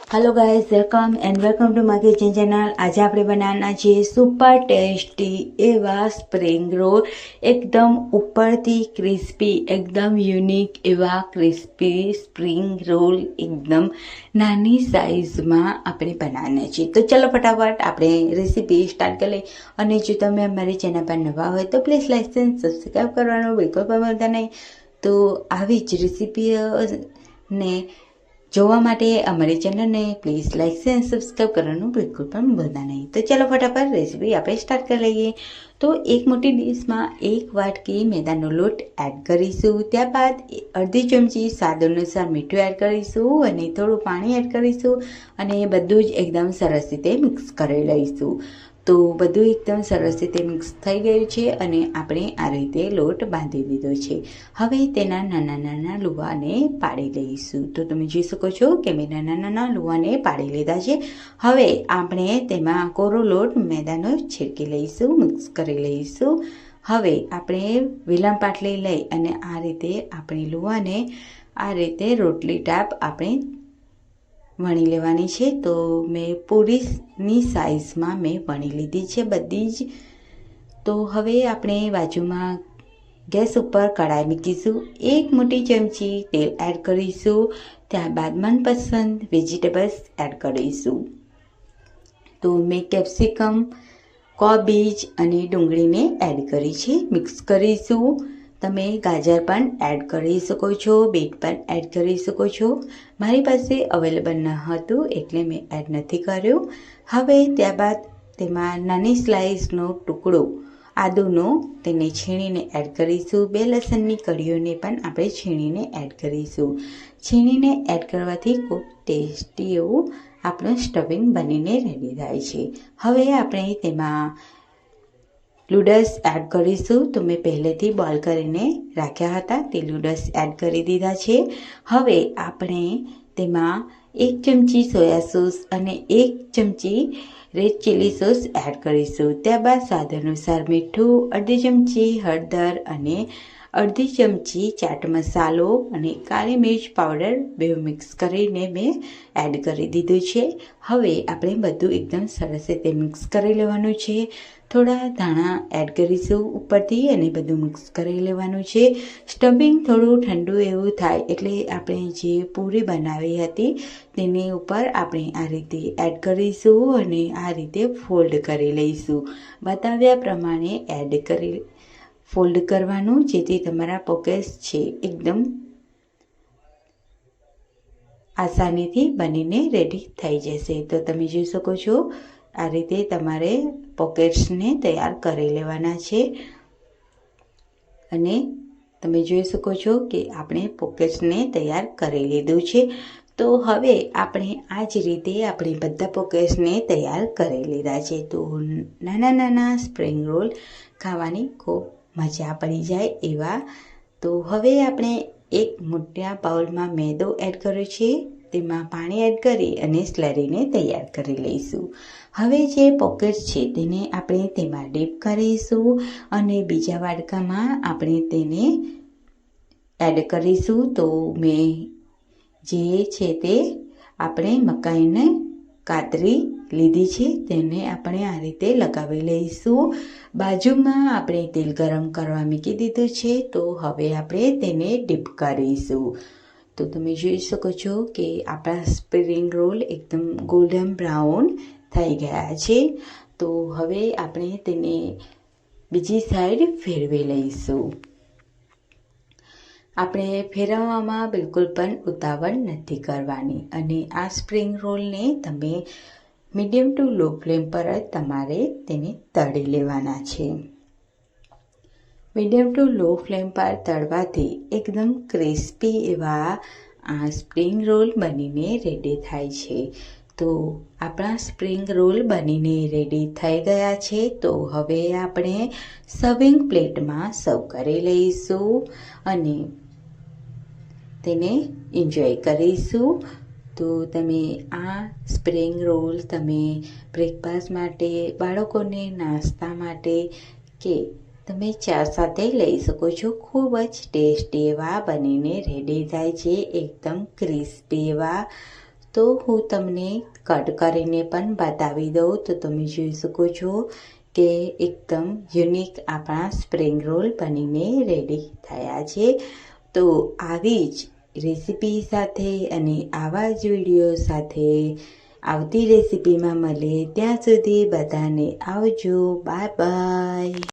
Hello guys, welcome to my kitchen channel. आज આપણે બનાવવાના છે સુપર ટેસ્ટી એવા સ્પ્રિંગ રોલ, એકદમ ઉપરથી ક્રિસ્પી, એકદમ યુનિક એવા ક્રિસ્પી સ્પ્રિંગ રોલ એકદમ નાની સાઇઝમાં આપણે બનાવવાના છે। તો ચલો ફટાફટ આપણે રેસીપી સ્ટાર્ટ કરી લઈએ। અને જો તમે અમારી ચેનલ પર નવા હોય તો પ્લીઝ લાઈક એન્ડ સબસ્ક્રાઈબ કરવાનું બિલકુલ પણ ભૂલતા નહીં। તો આવી જ રેસીપી ને જોવા માટે અમારી ચેનલને પ્લીઝ લાઈક એન્ડ સબસ્ક્રાઈબ કરવાનું બિલકુલ પણ ભૂલતા નહીં। તો ચાલો ફટાફટ રેસીપી આપણે સ્ટાર્ટ કરી લઈએ। તો એક મોટી ડીશમાં 1 વાટકી મેદાનો લોટ એડ કરીશું। ત્યારબાદ અડધી ચમચી સ્વાદ અનુસાર મીઠું એડ કરીશું અને થોડું પાણી એડ કરીશું અને બધું જ એકદમ સરસ રીતે મિક્સ કરી લઈશું। તો બધું એકદમ સરસ રીતે મિક્સ થઈ ગયું છે અને આપણે આ રીતે લોટ બાંધી દીધો છે। હવે તેના નાના નાના લુવાને પાડી લઈશું। તો તમે જોઈ શકો છો કે મેં નાના નાના લુવાને પાડી લીધા છે। હવે આપણે તેમાં કોરો લોટ મેદાનો છેડકી લઈશું, મિક્સ કરી લઈશું। હવે આપણે વેલણ પાટલી લઈ અને આ રીતે આપણે લુવાને આ રીતે રોટલી ટાપ આપણે વણી લેવાની છે। તો મેં પૂરીની સાઇઝમાં મેં વણી લીધી છે બધી જ। તો હવે આપણે બાજુમાં ગેસ ઉપર કઢાઈ મૂકીશું। 1 મોટી ચમચી તેલ એડ કરીશું। ત્યારબાદ મનપસંદ વેજીટેબલ્સ એડ કરીશું। તો મેં કેપ્સિકમ, કોબીજ અને ડુંગળીને એડ કરી છે, મિક્સ કરીશું। તમે ગાજર પણ એડ કરી શકો છો, બીટ પણ એડ કરી શકો છો। મારી પાસે અવેલેબલ ન હતું એટલે મેં એડ નથી કર્યું। હવે ત્યારબાદ તેમાં નાની સ્લાઇસનો ટુકડો આદુનો તેને છીણીને એડ કરીશું। 2 લસણની કળીઓને પણ આપણે છીણીને એડ કરીશું। છીણીને એડ કરવાથી ખૂબ ટેસ્ટી એવું આપણું સ્ટફિંગ બનીને રેડી થાય છે। હવે આપણે તેમાં નૂડલ્સ એડ કરીશું। તો મેં પહેલેથી બોઇલ કરીને રાખ્યા હતા તે નૂડલ્સ એડ કરી દીધા છે। હવે આપણે તેમાં 1 ચમચી સોયા સોસ અને 1 ચમચી રેડ ચીલી સોસ એડ કરીશું। ત્યારબાદ સ્વાદ અનુસાર મીઠું, અડધી ચમચી હળદર અને અડધી ચમચી ચાટ મસાલો અને કાળી મિર્ચ પાવડર બે મિક્સ કરીને મેં એડ કરી દીધું છે। હવે આપણે બધું એકદમ સરસ રીતે મિક્સ કરી લેવાનું છે। થોડા ધાણા એડ કરીશું ઉપરથી અને બધું મિક્સ કરી લેવાનું છે। સ્ટફિંગ થોડું ઠંડુ એવું થાય એટલે આપણે જે પૂરી બનાવી હતી તેની ઉપર આપણે આ રીતે એડ કરીશું અને આ રીતે ફોલ્ડ કરી લઈશું। બતાવ્યા પ્રમાણે એડ કરી ફોલ્ડ કરવાનું, જેથી તમારા પોકેટ્સ છે એકદમ આસાનીથી બનીને રેડી થઈ જશે। તો તમે જોઈ શકો છો આ રીતે તમારે પોકેટ્સને તૈયાર કરી લેવાના છે અને તમે જોઈ શકો છો કે આપણે પોકેટ્સને તૈયાર કરી લીધું છે। તો હવે આપણે આ જ રીતે આપણે બધા પોકેટ્સને તૈયાર કરી લીધા છે। તો નાના નાના સ્પ્રિંગ રોલ ખાવાની ખૂબ મજા પડી જાય એવા। તો હવે આપણે એક મોટા બાઉલમાં મેદો એડ કર્યો છે, તેમાં પાણી એડ કરી અને સ્લરીને તૈયાર કરી લઈશું। હવે જે પોકેટ્સ છે તેને આપણે તેમાં ડીપ કરીશું અને બીજા વાડકામાં આપણે તેને એડ કરીશું। તો મેં જે છે તે આપણે મકાઈને કાતરી લીધી છે તેને આપણે આ રીતે લગાવી લઈશું। બાજુમાં આપણે તેલ ગરમ કરવા મૂકી દીધું છે। તો હવે આપણે તેને ડીપ કરીશું। તો તમે જોઈ શકો છો કે આપણા સ્પ્રિંગ રોલ એકદમ ગોલ્ડન બ્રાઉન થઈ ગયા છે। તો હવે આપણે તેને બીજી સાઈડ ફેરવી લઈશું। આપણે ફેરવવામાં બિલકુલ પણ ઉતાવળ નથી કરવાની અને આ સ્પ્રિંગ રોલને તમે મીડિયમ ટુ લો ફ્લેમ પર જ તમારે તેને તળી લેવાના છે। મીડિયમ ટુ લો ફ્લેમ પર તળવાથી એકદમ ક્રિસ્પી એવા આ સ્પ્રિંગ રોલ બનીને રેડી થાય છે। તો આપણા સ્પ્રિંગ રોલ બનીને રેડી થઈ ગયા છે। તો હવે આપણે સર્વિંગ પ્લેટમાં સર્વ કરી લઈશું અને તેને એન્જોય કરીશું। તો તમે આ સ્પ્રિંગ રોલ તમે બ્રેકફાસ્ટ માટે, બાળકોને નાસ્તા માટે કે તમે ચા સાથે લઈ શકો છો। ખૂબ જ ટેસ્ટી એવા બનીને રેડી થાય છે, એકદમ ક્રિસ્પી એવા। તો હું તમને કટ કરીને પણ બતાવી દઉં તો તમે જોઈ શકો છો કે એકદમ યુનિક આપણા સ્પ્રિંગ રોલ બનીને રેડી થયા છે. તો આવી જ રેસીપી સાથે અને આવા જ વિડીયો સાથે આવતી રેસીપીમાં મળે ત્યાં સુધી બધાને આવજો. Bye bye.